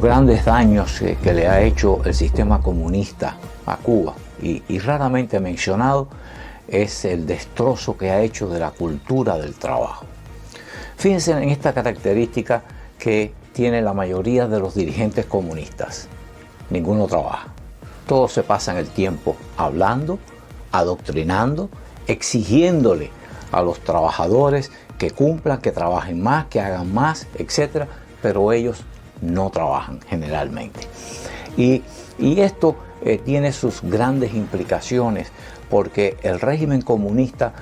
grandes daños que le ha hecho el sistema comunista a Cuba, y raramente mencionado, es el destrozo que ha hecho de la cultura del trabajo. Fíjense en esta característica que tiene la mayoría de los dirigentes comunistas. Ninguno trabaja. Todos se pasan el tiempo hablando, adoctrinando, exigiéndole a los trabajadores que cumplan, que trabajen más, que hagan más, etc. Pero ellos no trabajan generalmente. Y esto tiene sus grandes implicaciones, porque el régimen comunista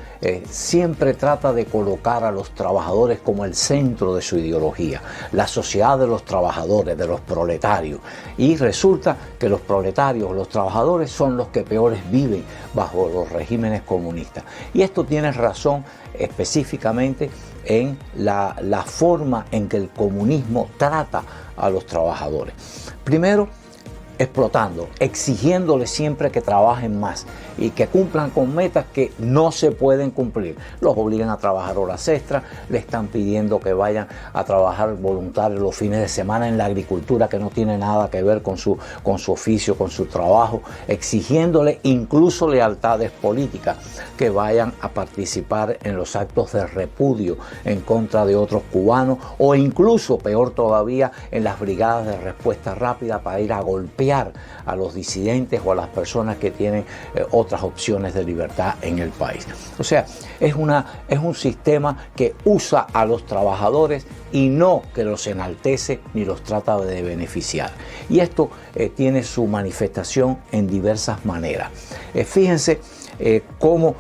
siempre trata de colocar a los trabajadores como el centro de su ideología, la sociedad de los trabajadores, de los proletarios. Y resulta que los proletarios, los trabajadores, son los que peores viven bajo los regímenes comunistas. Y esto tiene razón específicamente en la forma en que el comunismo trata a los trabajadores. Primero, explotando, exigiéndoles siempre que trabajen más y que cumplan con metas que no se pueden cumplir. Los obligan a trabajar horas extras, le están pidiendo que vayan a trabajar voluntarios los fines de semana en la agricultura, que no tiene nada que ver con su oficio, con su trabajo, exigiéndole incluso lealtades políticas, que vayan a participar en los actos de repudio en contra de otros cubanos, o incluso, peor todavía, en las brigadas de respuesta rápida para ir a golpear a los disidentes o a las personas que tienen otras opciones de libertad en el país. O sea, es un sistema que usa a los trabajadores y no que los enaltece ni los trata de beneficiar. Y esto tiene su manifestación en diversas maneras. Fíjense cómo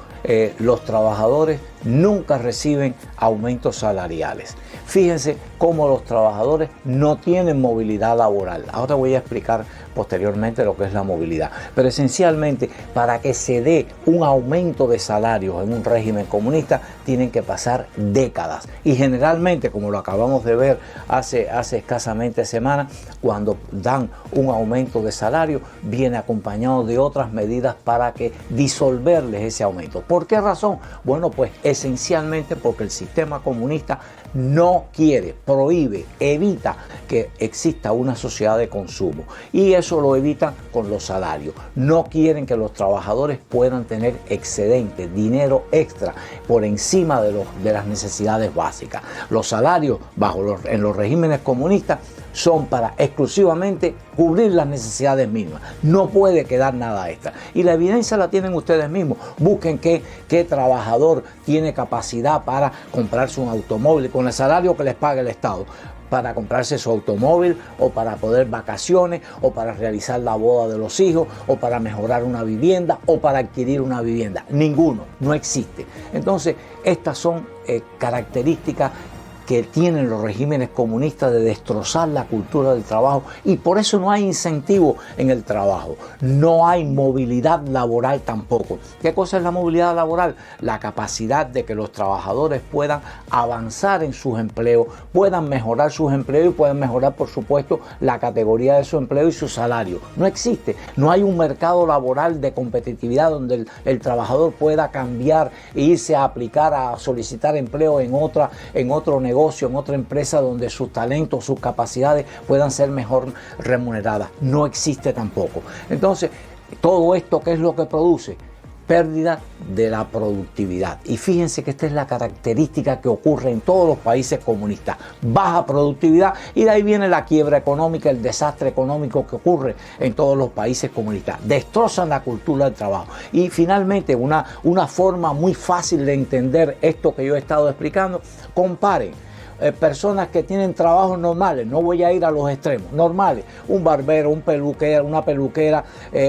los trabajadores nunca reciben aumentos salariales. Fíjense cómo los trabajadores no tienen movilidad laboral. Ahora voy a explicar posteriormente lo que es la movilidad. Pero esencialmente, para que se dé un aumento de salarios en un régimen comunista, tienen que pasar décadas. Y generalmente, como lo acabamos de ver hace escasamente semanas, cuando dan un aumento de salario, viene acompañado de otras medidas para que disolverles ese aumento. ¿Por qué razón? Bueno, pues esencialmente porque el sistema comunista no quiere, prohíbe, evita que exista una sociedad de consumo, y eso lo evitan con los salarios. No quieren que los trabajadores puedan tener excedente, dinero extra por encima de las necesidades básicas. Los salarios en los regímenes comunistas son para exclusivamente cubrir las necesidades mínimas. No puede quedar nada extra. Y la evidencia la tienen ustedes mismos. Busquen qué trabajador tiene capacidad para comprarse un automóvil con el salario que les paga el Estado, para comprarse su automóvil, o para poder vacaciones, o para realizar la boda de los hijos, o para mejorar una vivienda, o para adquirir una vivienda. Ninguno, no existe. Entonces, estas son características que tienen los regímenes comunistas de destrozar la cultura del trabajo, y por eso no hay incentivo en el trabajo, no hay movilidad laboral tampoco. ¿Qué cosa es la movilidad laboral? La capacidad de que los trabajadores puedan avanzar en sus empleos, puedan mejorar sus empleos y puedan mejorar, por supuesto, la categoría de su empleo y su salario. No existe, no hay un mercado laboral de competitividad donde el trabajador pueda cambiar e irse a aplicar, a solicitar empleo en otro negocio, en otra empresa donde sus talentos, sus capacidades puedan ser mejor remuneradas. No existe tampoco. Entonces, todo esto, ¿qué es lo que produce? Pérdida de la productividad. Y fíjense que esta es la característica que ocurre en todos los países comunistas. Baja productividad, y de ahí viene la quiebra económica, el desastre económico que ocurre en todos los países comunistas. Destrozan la cultura del trabajo. Y finalmente, una forma muy fácil de entender esto que yo he estado explicando: comparen personas que tienen trabajos normales, no voy a ir a los extremos, normales, un barbero, un peluquero, una peluquera,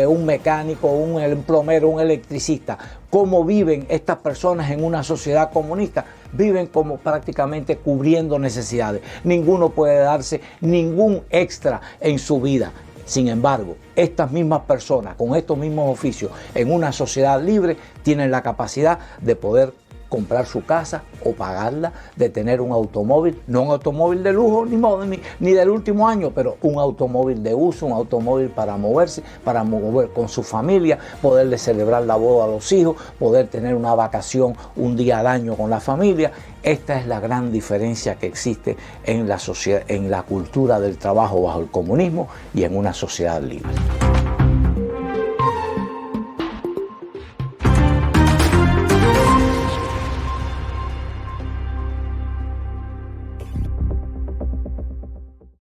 un mecánico, un plomero, un electricista. ¿Cómo viven estas personas en una sociedad comunista? Viven como prácticamente cubriendo necesidades. Ninguno puede darse ningún extra en su vida. Sin embargo, estas mismas personas con estos mismos oficios en una sociedad libre tienen la capacidad de poder comprar su casa o pagarla, de tener un automóvil, no un automóvil de lujo ni del último año, pero un automóvil de uso, un automóvil para moverse, para mover con su familia, poderle celebrar la boda a los hijos, poder tener una vacación un día al año con la familia. Esta es la gran diferencia que existe en la sociedad, en la cultura del trabajo bajo el comunismo y en una sociedad libre.